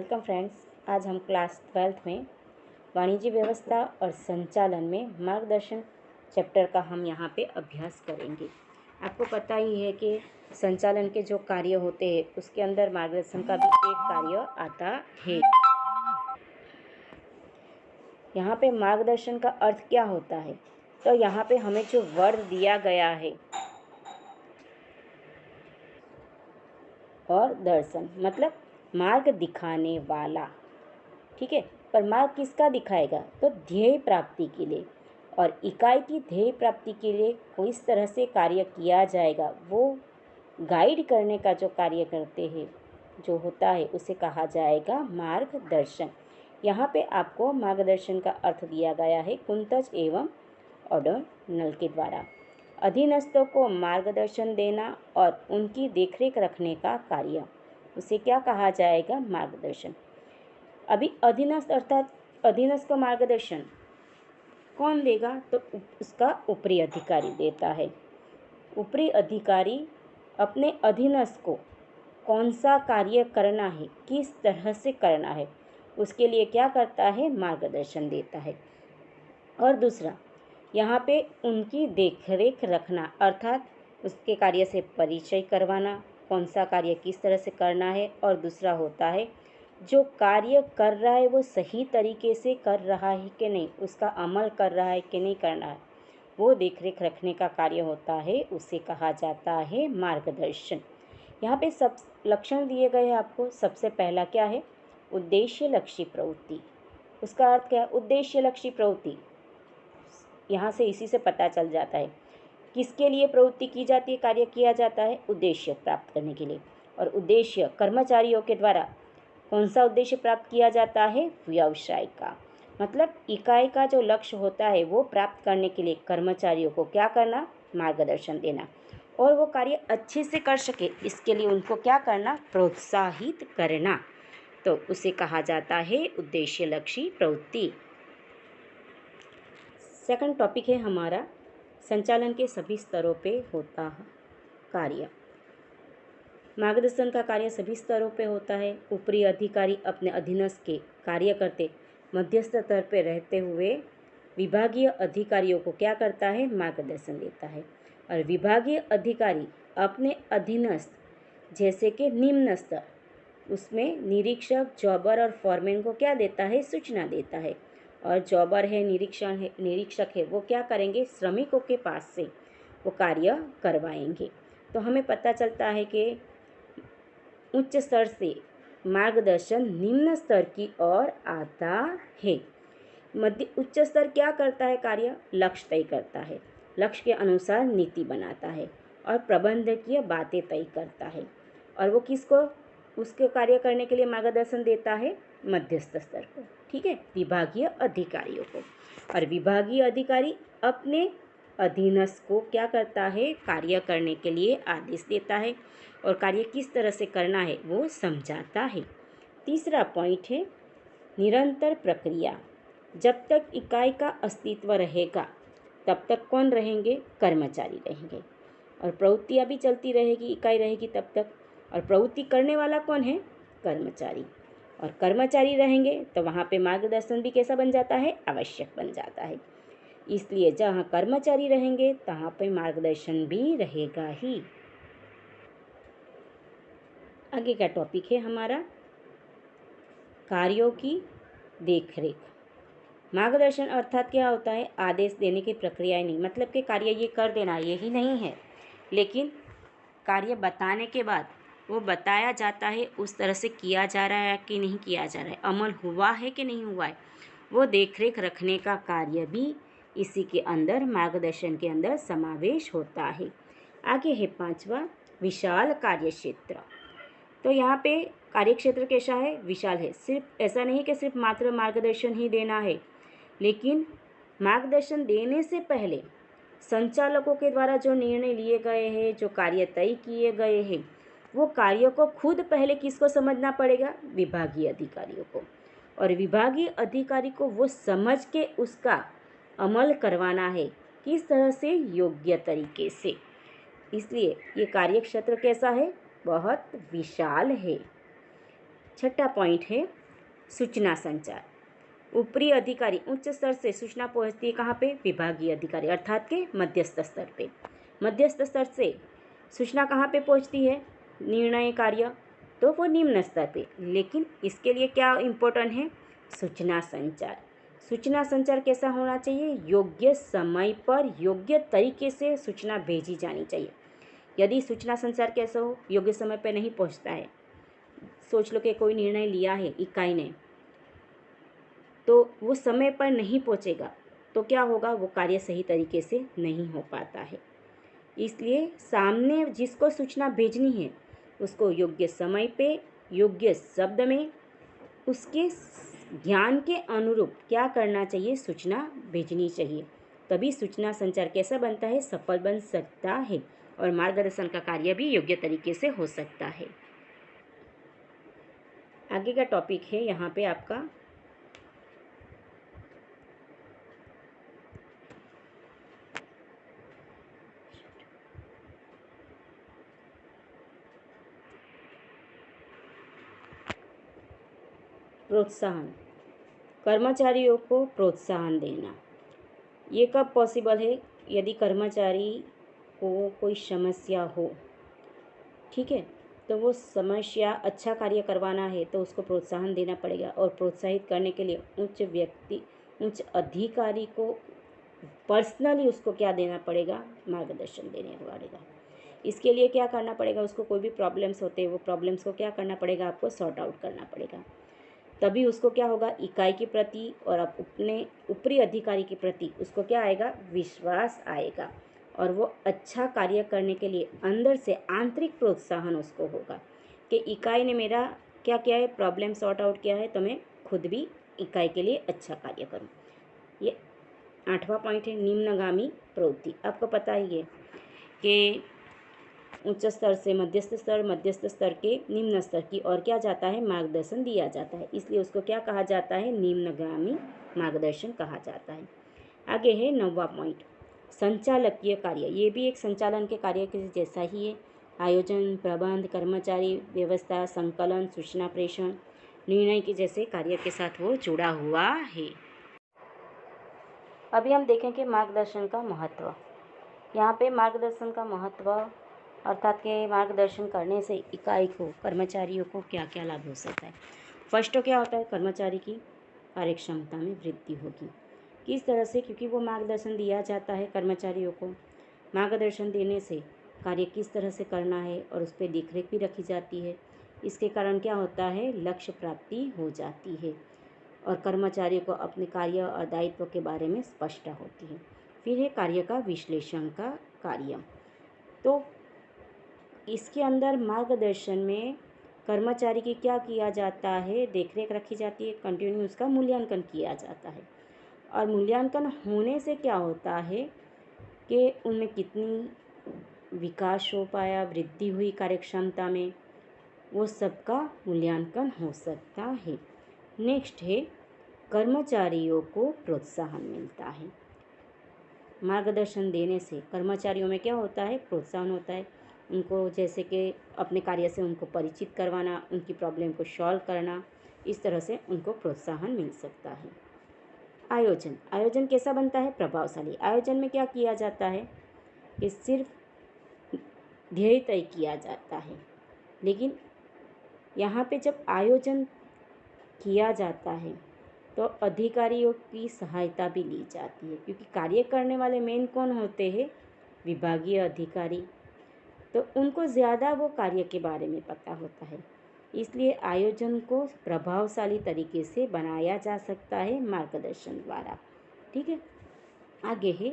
Welcome friends. आज हम class 12th में वाणिज्य व्यवस्था और संचालन में मार्गदर्शन चैप्टर का हम यहाँ पे अभ्यास करेंगे। आपको पता ही है कि संचालन के जो कार्य होते हैं उसके अंदर मार्गदर्शन का भी एक कार्य आता है। यहाँ पे मार्गदर्शन का अर्थ क्या होता है, तो यहाँ पे हमें जो वर्ड दिया गया है और दर्शन मतलब मार्ग दिखाने वाला, ठीक है। पर मार्ग किसका दिखाएगा, तो ध्येय प्राप्ति के लिए, और इकाई की ध्येय प्राप्ति के लिए किस तरह से कार्य किया जाएगा वो गाइड करने का जो कार्य करते हैं जो होता है उसे कहा जाएगा मार्गदर्शन। यहाँ पे आपको मार्गदर्शन का अर्थ दिया गया है कुंतज एवं ओडोनल के द्वारा। अधीनस्थों को मार्गदर्शन देना और उनकी देखरेख रखने का कार्य, उसे क्या कहा जाएगा, मार्गदर्शन। अभी अधीनस्थ अर्थात अधीनस्थ को मार्गदर्शन कौन देगा, तो उसका ऊपरी अधिकारी देता है। ऊपरी अधिकारी अपने अधीनस्थ को कौन सा कार्य करना है, किस तरह से करना है, उसके लिए क्या करता है, मार्गदर्शन देता है। और दूसरा यहाँ पे उनकी देखरेख रखना अर्थात उसके कार्य से परिचय करवाना, कौन सा कार्य किस तरह से करना है। और दूसरा होता है जो कार्य कर रहा है वो सही तरीके से कर रहा है कि नहीं, उसका अमल कर रहा है कि नहीं करना है, वो देखरेख रखने का कार्य होता है, उसे कहा जाता है मार्गदर्शन। यहाँ पे सब लक्षण दिए गए हैं आपको। सबसे पहला क्या है, उद्देश्य लक्ष्य प्रवृत्ति। उसका अर्थ क्या है, उद्देश्य लक्ष्य प्रवृत्ति, यहाँ से इसी से पता चल जाता है किसके लिए प्रवृत्ति की जाती है, कार्य किया जाता है, उद्देश्य प्राप्त करने के लिए। और उद्देश्य कर्मचारियों के द्वारा कौन सा उद्देश्य प्राप्त किया जाता है, व्यवसाय का, मतलब इकाई का जो लक्ष्य होता है वो प्राप्त करने के लिए कर्मचारियों को क्या करना, मार्गदर्शन देना, और वो कार्य अच्छे से कर सके इसके लिए उनको क्या करना, प्रोत्साहित करना, तो उसे कहा जाता है उद्देश्य लक्ष्य प्रवृत्ति। सेकंड टॉपिक है हमारा संचालन के सभी स्तरों पे होता है कार्य। मार्गदर्शन का कार्य सभी स्तरों पे होता है। ऊपरी अधिकारी अपने अधीनस्थ के कार्य करते मध्यस्थ स्तर पे रहते हुए विभागीय अधिकारियों को क्या करता है, मार्गदर्शन देता है। और विभागीय अधिकारी अपने अधीनस्थ जैसे कि निम्न स्तर, उसमें निरीक्षक, जॉबर और फॉरमैन को क्या देता है, सूचना देता है। और जॉबर है, निरीक्षक है, वो क्या करेंगे, श्रमिकों के पास से वो कार्य करवाएंगे। तो हमें पता चलता है कि उच्च स्तर से मार्गदर्शन निम्न स्तर की ओर आता है। उच्च स्तर क्या करता है, कार्य लक्ष्य तय करता है, लक्ष्य के अनुसार नीति बनाता है और प्रबंधकीय बातें तय करता है। और वो किसको उसके कार्य करने के लिए मार्गदर्शन देता है, मध्यस्थ स्तर को, ठीक है, विभागीय अधिकारियों को। और विभागीय अधिकारी अपने अधीनस्थ को क्या करता है, कार्य करने के लिए आदेश देता है और कार्य किस तरह से करना है वो समझाता है। तीसरा पॉइंट है निरंतर प्रक्रिया। जब तक इकाई का अस्तित्व रहेगा तब तक कौन रहेंगे, कर्मचारी रहेंगे, और प्रवृत्तियाँ भी चलती रहेगी, इकाई रहेगी तब तक। और प्रवृत्ति करने वाला कौन है, कर्मचारी। और कर्मचारी रहेंगे तो वहाँ पे मार्गदर्शन भी कैसा बन जाता है, आवश्यक बन जाता है। इसलिए जहाँ कर्मचारी रहेंगे तहाँ पे मार्गदर्शन भी रहेगा ही। आगे का टॉपिक है हमारा कार्यों की देखरेख। मार्गदर्शन अर्थात क्या होता है, आदेश देने की प्रक्रिया नहीं, मतलब कि कार्य ये कर देना यही नहीं है, लेकिन कार्य बताने के बाद वो बताया जाता है उस तरह से किया जा रहा है कि नहीं किया जा रहा है, अमल हुआ है कि नहीं हुआ है, वो देखरेख रखने का कार्य भी इसी के अंदर मार्गदर्शन के अंदर समावेश होता है। आगे है पांचवा, विशाल कार्यक्षेत्र। तो यहाँ पे कार्यक्षेत्र कैसा है, विशाल है। सिर्फ ऐसा नहीं कि सिर्फ मात्र मार्गदर्शन ही देना है, लेकिन मार्गदर्शन देने से पहले संचालकों के द्वारा जो निर्णय लिए गए हैं, जो कार्य तय किए गए हैं, वो कार्यों को खुद पहले किसको समझना पड़ेगा, विभागीय अधिकारियों को। और विभागीय अधिकारी को वो समझ के उसका अमल करवाना है, किस तरह से, योग्य तरीके से। इसलिए ये कार्यक्षेत्र कैसा है, बहुत विशाल है। छठा पॉइंट है सूचना संचार। ऊपरी अधिकारी उच्च स्तर से सूचना पहुंचती है कहाँ पे? विभागीय अधिकारी अर्थात के मध्यस्थ स्तर पे। मध्यस्थ स्तर से सूचना कहाँ पे पहुंचती है? निर्णय कार्य, तो वो निम्न स्तर पे। लेकिन इसके लिए क्या इम्पोर्टेंट है? सूचना संचार। सूचना संचार कैसा होना चाहिए? योग्य समय पर योग्य तरीके से सूचना भेजी जानी चाहिए। यदि सूचना संचार कैसा हो? योग्य समय पर नहीं पहुंचता है, सोच लो कि कोई निर्णय लिया है इकाई ने, तो वो समय पर नहीं पहुंचेगा तो क्या होगा? वो कार्य सही तरीके से नहीं हो पाता है। इसलिए सामने जिसको सूचना भेजनी है उसको योग्य समय पे योग्य शब्द में उसके ज्ञान के अनुरूप क्या करना चाहिए? सूचना भेजनी चाहिए। तभी सूचना संचार कैसा बनता है? सफल बन सकता है और मार्गदर्शन का कार्य भी योग्य तरीके से हो सकता है। आगे का टॉपिक है यहाँ पे आपका प्रोत्साहन। कर्मचारियों को प्रोत्साहन देना ये कब पॉसिबल है? यदि कर्मचारी को कोई समस्या हो, ठीक है, तो वो समस्या अच्छा कार्य करवाना है तो उसको प्रोत्साहन देना पड़ेगा। और प्रोत्साहित करने के लिए उच्च अधिकारी को पर्सनली उसको क्या देना पड़ेगा? मार्गदर्शन देने पड़ेगा। इसके लिए क्या करना पड़ेगा? उसको कोई भी प्रॉब्लम्स होते हैं वो प्रॉब्लम्स को क्या करना पड़ेगा? आपको सॉर्ट आउट करना पड़ेगा। तभी उसको क्या होगा? इकाई के प्रति और अपने ऊपरी अधिकारी के प्रति उसको क्या आएगा? विश्वास आएगा और वो अच्छा कार्य करने के लिए अंदर से आंतरिक प्रोत्साहन उसको होगा कि इकाई ने मेरा क्या किया है? प्रॉब्लम सॉर्ट आउट किया है, तो मैं खुद भी इकाई के लिए अच्छा कार्य करूँ। ये 8वां पॉइंट है निम्नगामी प्रवृत्ति। आपको पता ही है कि उच्च स्तर से मध्यस्थ स्तर के निम्न स्तर की और क्या जाता है? मार्गदर्शन दिया जाता है। इसलिए उसको क्या कहा जाता है? निम्नगामी मार्गदर्शन कहा जाता है। आगे है 9वां पॉइंट संचालकीय कार्य। ये भी एक संचालन के कार्य के जैसा ही है। आयोजन, प्रबंध, कर्मचारी व्यवस्था, संकलन, सूचना प्रेषण, निर्णय के जैसे कार्य के साथ वो जुड़ा हुआ है। अभी हम देखेंगे मार्गदर्शन का महत्व। यहाँ पे मार्गदर्शन का महत्व अर्थात के मार्गदर्शन करने से इकाई को, कर्मचारियों को क्या क्या लाभ हो सकता है। फर्स्ट तो क्या होता है? कर्मचारी की कार्यक्षमता में वृद्धि होगी। किस तरह से? क्योंकि वो मार्गदर्शन दिया जाता है कर्मचारियों को। मार्गदर्शन देने से कार्य किस तरह से करना है और उस पर देखरेख भी रखी जाती है। इसके कारण क्या होता है? लक्ष्य प्राप्ति हो जाती है और कर्मचारियों को अपने कार्य और दायित्व के बारे में स्पष्ट होती है। फिर है कार्य का विश्लेषण का कार्य। तो इसके अंदर मार्गदर्शन में कर्मचारी की क्या किया जाता है? देखरेख रखी जाती है, कंटिन्यू उसका मूल्यांकन किया जाता है। और मूल्यांकन होने से क्या होता है कि उनमें कितनी विकास हो पाया, वृद्धि हुई कार्यक्षमता में, वो सबका मूल्यांकन हो सकता है। नेक्स्ट है कर्मचारियों को प्रोत्साहन मिलता है। मार्गदर्शन देने से कर्मचारियों में क्या होता है? प्रोत्साहन होता है। उनको जैसे कि अपने कार्य से उनको परिचित करवाना, उनकी प्रॉब्लम को सॉल्व करना, इस तरह से उनको प्रोत्साहन मिल सकता है। आयोजन कैसा बनता है? प्रभावशाली। आयोजन में क्या किया जाता है कि सिर्फ ध्येय तय किया जाता है, लेकिन यहाँ पे जब आयोजन किया जाता है तो अधिकारियों की सहायता भी ली जाती है, क्योंकि कार्य करने वाले मेन कौन होते हैं? विभागीय अधिकारी। तो उनको ज़्यादा वो कार्य के बारे में पता होता है। इसलिए आयोजन को प्रभावशाली तरीके से बनाया जा सकता है मार्गदर्शन द्वारा। ठीक है। आगे है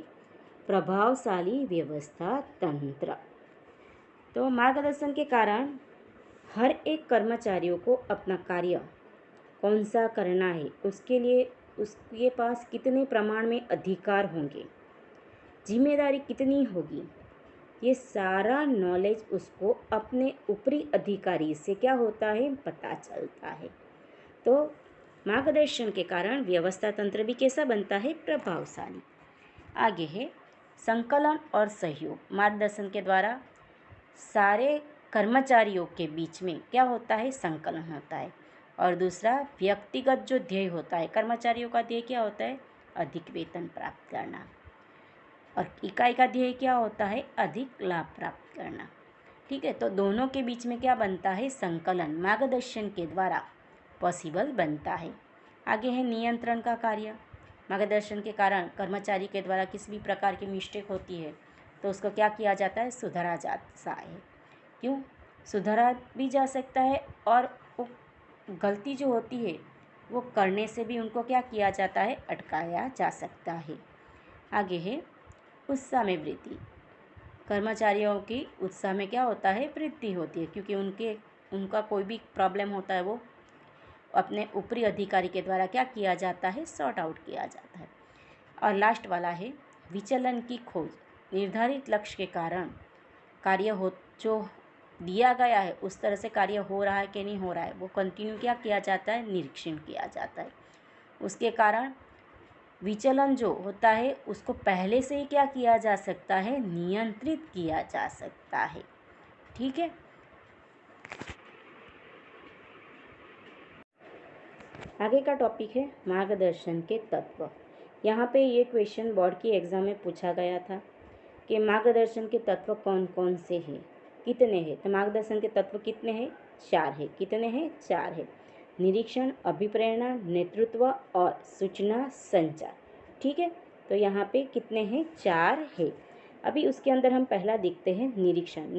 प्रभावशाली व्यवस्था तंत्र। तो मार्गदर्शन के कारण हर एक कर्मचारियों को अपना कार्य कौन सा करना है, उसके लिए उसके पास कितने प्रमाण में अधिकार होंगे, जिम्मेदारी कितनी होगी, ये सारा नॉलेज उसको अपने ऊपरी अधिकारी से क्या होता है? पता चलता है। तो मार्गदर्शन के कारण व्यवस्था तंत्र भी कैसा बनता है? प्रभावशाली। आगे है संकलन और सहयोग। मार्गदर्शन के द्वारा सारे कर्मचारियों के बीच में क्या होता है? संकलन होता है। और दूसरा व्यक्तिगत जो ध्येय होता है, कर्मचारियों का ध्येय क्या होता है? अधिक वेतन प्राप्त करना। और इकाई का ध्येय क्या होता है? अधिक लाभ प्राप्त करना। ठीक है, तो दोनों के बीच में क्या बनता है? संकलन मार्गदर्शन के द्वारा पॉसिबल बनता है। आगे है नियंत्रण का कार्य। मार्गदर्शन के कारण कर्मचारी के द्वारा किसी भी प्रकार की मिस्टेक होती है तो उसको क्या किया जाता है? सुधारा जाता है। क्यों? सुधारा भी जा सकता है और वो गलती जो होती है वो करने से भी उनको क्या किया जाता है? अटकाया जा सकता है। आगे है उत्साह में वृद्धि। कर्मचारियों की उत्साह में क्या होता है? वृद्धि होती है, क्योंकि उनका कोई भी प्रॉब्लम होता है वो अपने ऊपरी अधिकारी के द्वारा क्या किया जाता है? सॉर्ट आउट किया जाता है। और लास्ट वाला है विचलन की खोज। निर्धारित लक्ष्य के कारण जो दिया गया है उस तरह से कार्य हो रहा है कि नहीं हो रहा है, वो कंटिन्यू क्या किया जाता है? निरीक्षण किया जाता है। उसके कारण विचलन जो होता है उसको पहले से ही क्या किया जा सकता है? नियंत्रित किया जा सकता है। ठीक है, आगे का टॉपिक है मार्गदर्शन के तत्व। यहाँ पे ये क्वेश्चन बोर्ड की एग्जाम में पूछा गया था कि मार्गदर्शन के तत्व कौन कौन से हैं, कितने हैं? तो मार्गदर्शन के तत्व कितने हैं? 4 हैं। कितने हैं? 4 हैं। निरीक्षण, अभिप्रेरणा, नेतृत्व और सूचना संचार। ठीक है, तो यहाँ पे कितने हैं? 4 हैं। अभी उसके अंदर हम पहला देखते हैं निरीक्षण।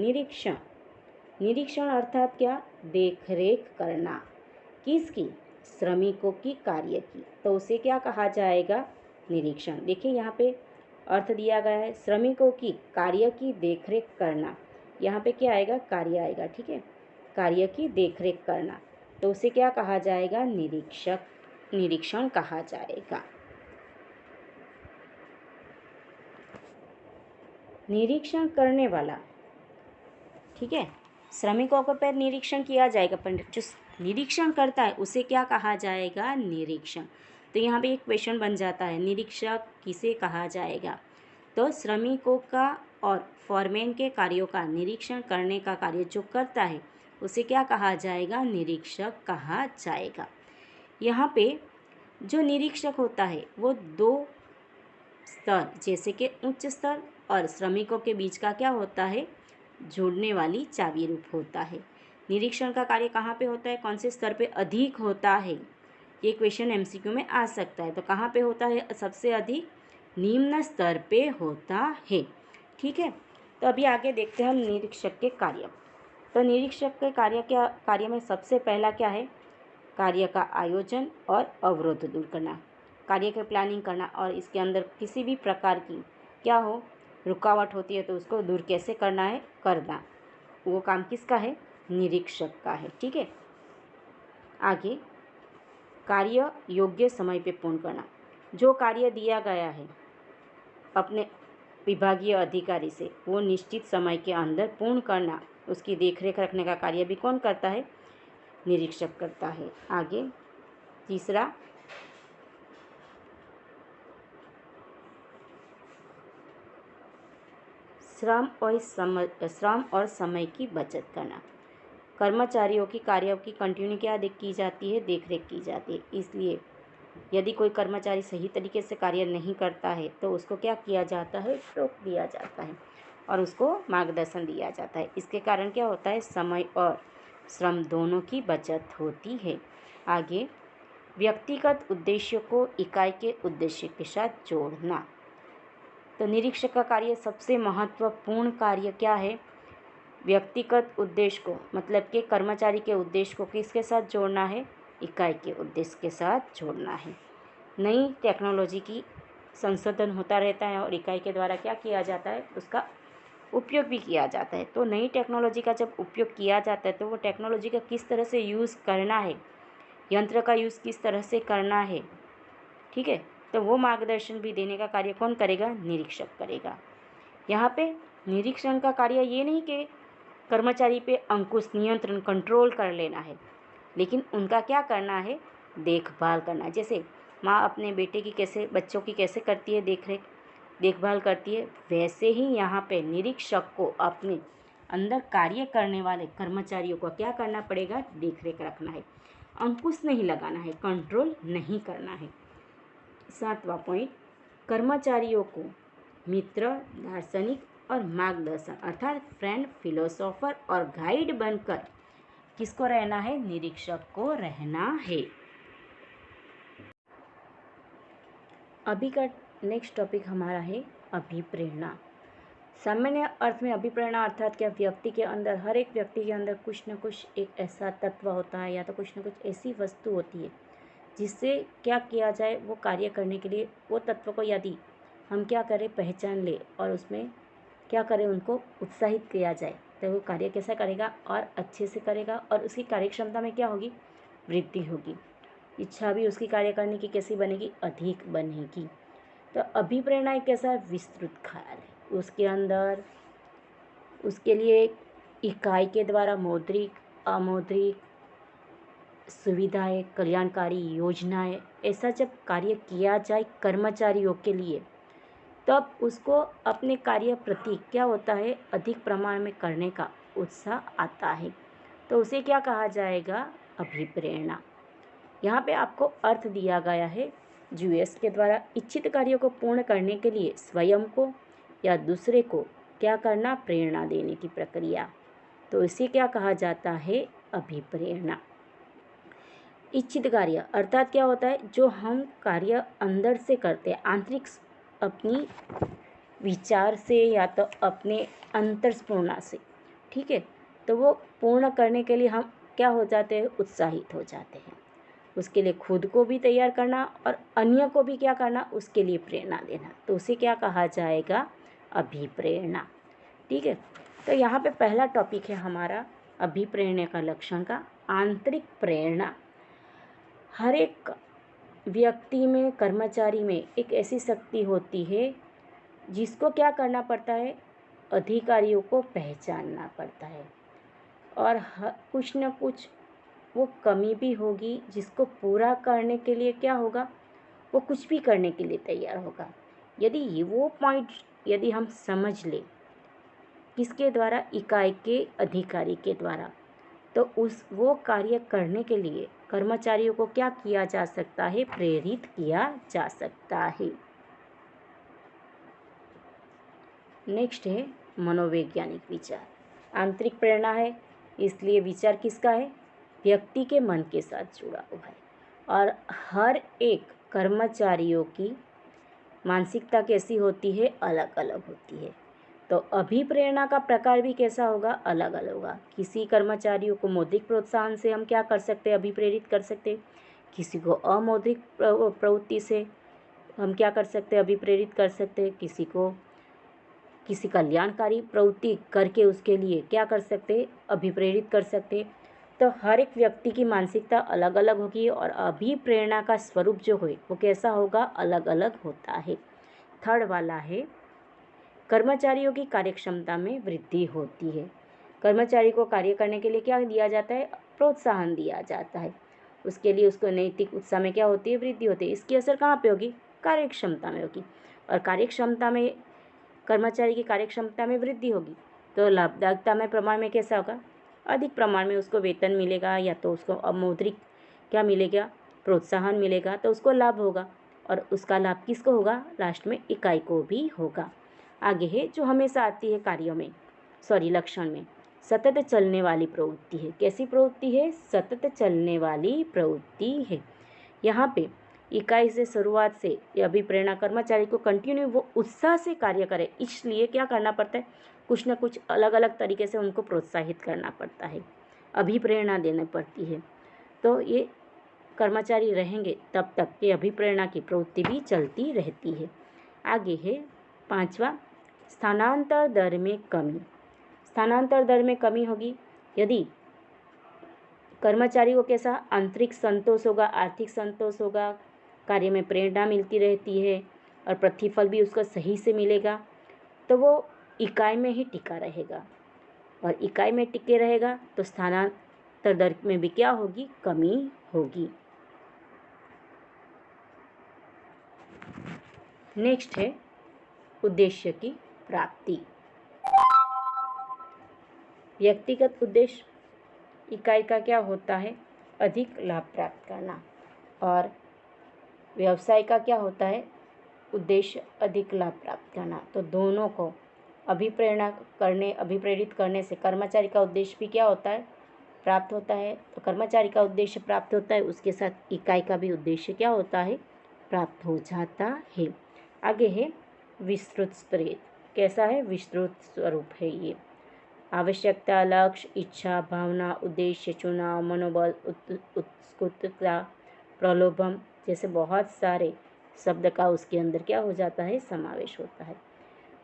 निरीक्षण अर्थात क्या? देख रेख करना। किसकी? श्रमिकों की कार्य की, तो उसे क्या कहा जाएगा? निरीक्षण। देखिए यहाँ पे अर्थ दिया गया है, श्रमिकों की कार्य की देखरेख करना। यहाँ पे क्या आएगा? कार्य आएगा। ठीक है, कार्य की देखरेख करना, तो उसे क्या कहा जाएगा? निरीक्षण कहा जाएगा। निरीक्षण करने वाला, ठीक है, श्रमिकों को पर निरीक्षण किया जाएगा, पर जो निरीक्षण करता है उसे क्या कहा जाएगा? निरीक्षण। तो यहाँ पे एक क्वेश्चन बन जाता है, निरीक्षक किसे कहा जाएगा? तो श्रमिकों का और फॉरमैन के कार्यों का निरीक्षण करने का कार्य जो करता है उसे क्या कहा जाएगा? निरीक्षक कहा जाएगा। यहाँ पे जो निरीक्षक होता है वो 2 स्तर, जैसे कि उच्च स्तर और श्रमिकों के बीच का क्या होता है? जोड़ने वाली चाबी रूप होता है। निरीक्षण का कार्य कहाँ पे होता है? कौन से स्तर पे अधिक होता है? ये क्वेश्चन एमसीक्यू में आ सकता है। तो कहाँ पे होता है? सबसे अधिक निम्न स्तर पे होता है। ठीक है, तो अभी आगे देखते हैं हम निरीक्षक के कार्य। तो निरीक्षक के कार्य में सबसे पहला क्या है? कार्य का आयोजन और अवरोध दूर करना, कार्य की प्लानिंग करना, और इसके अंदर किसी भी प्रकार की क्या हो रुकावट होती है तो उसको दूर कैसे करना है? करना, वो काम किसका है? निरीक्षक का है। ठीक है, आगे कार्य योग्य समय पे पूर्ण करना। जो कार्य दिया गया है अपने विभागीय अधिकारी से वो निश्चित समय के अंदर पूर्ण करना, उसकी देखरेख रखने का कार्य भी कौन करता है? निरीक्षक करता है। आगे तीसरा श्रम और समय की बचत करना। कर्मचारियों की कार्यों की कंटिन्यू क्या की जाती है? देखरेख की जाती है। इसलिए यदि कोई कर्मचारी सही तरीके से कार्य नहीं करता है तो उसको क्या किया जाता है? टोक दिया जाता है और उसको मार्गदर्शन दिया जाता है। इसके कारण क्या होता है? समय और श्रम दोनों की बचत होती है। आगे व्यक्तिगत उद्देश्यों को इकाई के उद्देश्य के साथ जोड़ना। तो निरीक्षक का कार्य सबसे महत्वपूर्ण कार्य क्या है? व्यक्तिगत उद्देश्य को, मतलब कि कर्मचारी के उद्देश्य को किसके साथ जोड़ना है? इकाई के उद्देश्य के साथ जोड़ना है। नई टेक्नोलॉजी की संशोधन होता रहता है और इकाई के द्वारा क्या किया जाता है? उसका उपयोग भी किया जाता है। तो नई टेक्नोलॉजी का जब उपयोग किया जाता है तो वो टेक्नोलॉजी का किस तरह से यूज़ करना है, यंत्र का यूज़ किस तरह से करना है, ठीक है, तो वो मार्गदर्शन भी देने का कार्य कौन करेगा? निरीक्षक करेगा। यहाँ पे निरीक्षण का कार्य ये नहीं कि कर्मचारी पे अंकुश, नियंत्रण, कंट्रोल कर लेना है, लेकिन उनका क्या करना है? देखभाल करना। जैसे माँ अपने बच्चों की कैसे करती है देखभाल करती है, वैसे ही यहाँ पे निरीक्षक को अपने अंदर कार्य करने वाले कर्मचारियों को क्या करना पड़ेगा? देखरेख रखना है। अंकुश नहीं लगाना है, कंट्रोल नहीं करना है। 7वां पॉइंट, कर्मचारियों को मित्र, दार्शनिक और मार्गदर्शन अर्थात फ्रेंड, फिलोसोफर और गाइड बनकर किसको रहना है? निरीक्षक को रहना है। अभी का नेक्स्ट टॉपिक हमारा है अभिप्रेरणा। सामान्य अर्थ में अभिप्रेरणा अर्थात क्या? व्यक्ति के अंदर, हर एक व्यक्ति के अंदर कुछ न कुछ एक ऐसा तत्व होता है या तो कुछ न कुछ ऐसी वस्तु होती है जिससे क्या किया जाए, वो कार्य करने के लिए वो तत्व को यदि हम क्या करें, पहचान ले और उसमें क्या करें, उनको उत्साहित किया जाए तो वो कार्य कैसा करेगा और अच्छे से करेगा और उसकी कार्यक्षमता में क्या होगी? वृद्धि होगी। इच्छा भी उसकी कार्य करने की कैसी बनेगी? अधिक बनेगी। तो अभिप्रेरणा एक ऐसा विस्तृत ख्याल है, उसके अंदर उसके लिए इकाई के द्वारा मौद्रिक, अमौद्रिक सुविधाएं, कल्याणकारी योजनाएं, ऐसा जब कार्य किया जाए कर्मचारियों के लिए, तब उसको अपने कार्य प्रति क्या होता है? अधिक प्रमाण में करने का उत्साह आता है। तो उसे क्या कहा जाएगा? अभिप्रेरणा। यहाँ पे आपको अर्थ दिया गया है, जीएस के द्वारा इच्छित कार्यों को पूर्ण करने के लिए स्वयं को या दूसरे को क्या करना? प्रेरणा देने की प्रक्रिया। तो इसे क्या कहा जाता है? अभिप्रेरणा। इच्छित कार्य अर्थात क्या होता है? जो हम कार्य अंदर से करते हैं, आंतरिक अपनी विचार से या तो अपने अंतर्स्फूर्णा से, ठीक है, तो वो पूर्ण करने के लिए हम क्या हो जाते हैं? उत्साहित हो जाते हैं। उसके लिए खुद को भी तैयार करना और अन्य को भी क्या करना? उसके लिए प्रेरणा देना। तो उसे क्या कहा जाएगा? अभिप्रेरणा। ठीक है, तो यहाँ पे पहला टॉपिक है हमारा अभिप्रेरणा का लक्षण का आंतरिक प्रेरणा। हर एक व्यक्ति में, कर्मचारी में एक ऐसी शक्ति होती है जिसको क्या करना पड़ता है? अधिकारियों को पहचानना पड़ता है और कुछ न कुछ वो कमी भी होगी जिसको पूरा करने के लिए क्या होगा? वो कुछ भी करने के लिए तैयार होगा। यदि वो पॉइंट यदि हम समझ ले किसके द्वारा? इकाई के अधिकारी के द्वारा, तो वो कार्य करने के लिए कर्मचारियों को क्या किया जा सकता है? प्रेरित किया जा सकता है। नेक्स्ट है मनोवैज्ञानिक विचार। आंतरिक प्रेरणा है, इसलिए विचार किसका है? व्यक्ति के मन के साथ जुड़ा हुआ है और हर एक कर्मचारियों की मानसिकता कैसी होती है? अलग अलग होती है। तो अभिप्रेरणा का प्रकार भी कैसा होगा? अलग अलग होगा। किसी कर्मचारियों को मौद्रिक प्रोत्साहन से हम क्या कर सकते हैं? अभिप्रेरित कर सकते हैं। किसी को अमौद्रिक प्रवृत्ति से हम क्या कर सकते हैं? अभिप्रेरित कर सकते हैं। किसी को किसी कल्याणकारी प्रवृत्ति करके उसके लिए क्या कर सकते हैं? अभिप्रेरित कर सकते हैं। तो हर एक व्यक्ति की मानसिकता अलग अलग होगी और अभिप्रेरणा का स्वरूप जो है वो कैसा होगा? अलग अलग होता है। थर्ड वाला है कर्मचारियों की कार्यक्षमता में वृद्धि होती है। कर्मचारी को कार्य करने के लिए क्या दिया जाता है? प्रोत्साहन दिया जाता है। उसके लिए उसको नैतिक उत्साह में क्या होती है? वृद्धि होती है। इसकी असर कहाँ पे होगी? कार्यक्षमता में होगी और कार्यक्षमता में, कर्मचारी की कार्यक्षमता में वृद्धि होगी तो लाभदायकता में प्रमाण में कैसा होगा? अधिक प्रमाण में उसको वेतन मिलेगा या तो उसको अमौद्रिक क्या मिलेगा? प्रोत्साहन मिलेगा, तो उसको लाभ होगा और उसका लाभ किसको होगा? लास्ट में इकाई को भी होगा। आगे है जो हमेशा आती है कार्यों में, लक्षण में, सतत चलने वाली प्रवृत्ति है। कैसी प्रवृत्ति है? सतत चलने वाली प्रवृत्ति है। यहाँ पे इकाई से शुरुआत से यह अभिप्रेरणा कर्मचारी को कंटिन्यू वो उत्साह से कार्य करे, इसलिए क्या करना पड़ता है? कुछ न कुछ अलग अलग तरीके से उनको प्रोत्साहित करना पड़ता है, अभिप्रेरणा देनी पड़ती है। तो ये कर्मचारी रहेंगे तब तक ये अभिप्रेरणा की प्रवृत्ति भी चलती रहती है। आगे है 5वां, स्थानांतर दर में कमी। स्थानांतर दर में कमी होगी यदि कर्मचारी को कैसा? आंतरिक संतोष होगा, आर्थिक संतोष होगा, कार्य में प्रेरणा मिलती रहती है और प्रतिफल भी उसको सही से मिलेगा, तो वो इकाई में ही टिका रहेगा और इकाई में टिके रहेगा तो स्थानांतर दर में भी क्या होगी? कमी होगी। नेक्स्ट है उद्देश्य की प्राप्ति। व्यक्तिगत उद्देश्य इकाई का क्या होता है? अधिक लाभ प्राप्त करना। और व्यवसाय का क्या होता है? उद्देश्य अधिक लाभ प्राप्त करना। तो दोनों को अभिप्रेरित करने से कर्मचारी का उद्देश्य भी क्या होता है? प्राप्त होता है। तो कर्मचारी का उद्देश्य प्राप्त होता है, उसके साथ इकाई का भी उद्देश्य क्या होता है? प्राप्त हो जाता है। आगे है विस्तृत स्तरीय। कैसा है? विस्तृत स्वरूप है ये। आवश्यकता, लक्ष्य, इच्छा, भावना, उद्देश्य, चुनाव, मनोबल, उत्सुकता, प्रलोभन जैसे बहुत सारे शब्द का उसके अंदर क्या हो जाता है? समावेश होता है।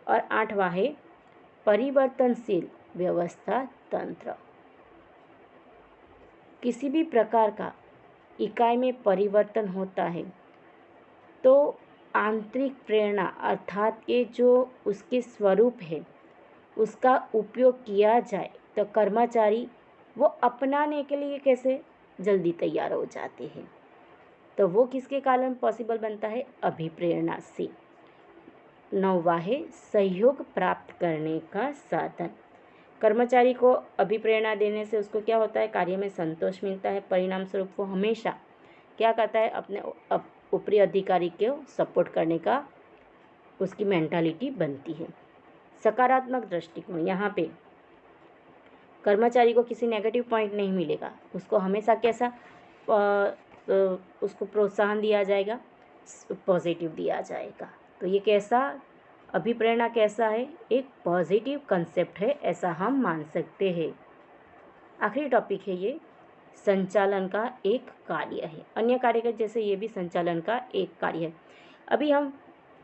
और 8वां है परिवर्तनशील व्यवस्था तंत्र। किसी भी प्रकार का इकाई में परिवर्तन होता है तो आंतरिक प्रेरणा अर्थात ये जो उसके स्वरूप है उसका उपयोग किया जाए तो कर्मचारी वो अपनाने के लिए कैसे जल्दी तैयार हो जाते हैं। तो वो किसके कारण पॉसिबल बनता है? अभिप्रेरणा से। 9वां है सहयोग प्राप्त करने का साधन। कर्मचारी को अभिप्रेरणा देने से उसको क्या होता है? कार्य में संतोष मिलता है। परिणाम स्वरूप वो हमेशा क्या करता है? अपने ऊपरी अधिकारी को सपोर्ट करने का उसकी मेंटालिटी बनती है। सकारात्मक दृष्टिकोण। यहाँ पे कर्मचारी को किसी नेगेटिव पॉइंट नहीं मिलेगा, उसको हमेशा कैसा उसको प्रोत्साहन दिया जाएगा, पॉजिटिव दिया जाएगा। तो ये कैसा अभिप्रेरणा कैसा है? एक पॉजिटिव कंसेप्ट है, ऐसा हम मान सकते हैं। आखिरी टॉपिक है ये संचालन का एक कार्य है। अन्य कार्य के जैसे ये भी संचालन का एक कार्य है। अभी हम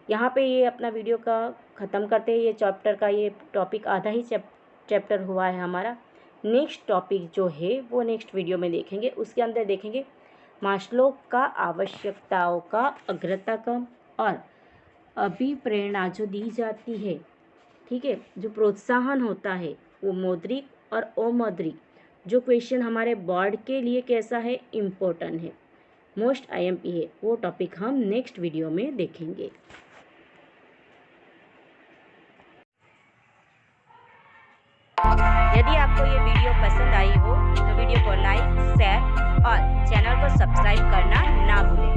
यहाँ पे ये अपना वीडियो का ख़त्म करते हैं। ये चैप्टर का ये टॉपिक आधा ही चैप्टर हुआ है हमारा। नेक्स्ट टॉपिक जो है वो नेक्स्ट वीडियो में देखेंगे। उसके अंदर देखेंगे मास्लो का आवश्यकताओं का अग्रताक्रम और अभिप्रेरणा जो दी जाती है, ठीक है, जो प्रोत्साहन होता है वो मौद्रिक और अमौद्रिक जो क्वेश्चन हमारे बोर्ड के लिए कैसा है? इम्पोर्टेंट है, मोस्ट IMP है। वो टॉपिक हम नेक्स्ट वीडियो में देखेंगे। यदि आपको ये वीडियो पसंद आई हो तो वीडियो को लाइक, शेयर और चैनल को सब्सक्राइब करना ना भूलें।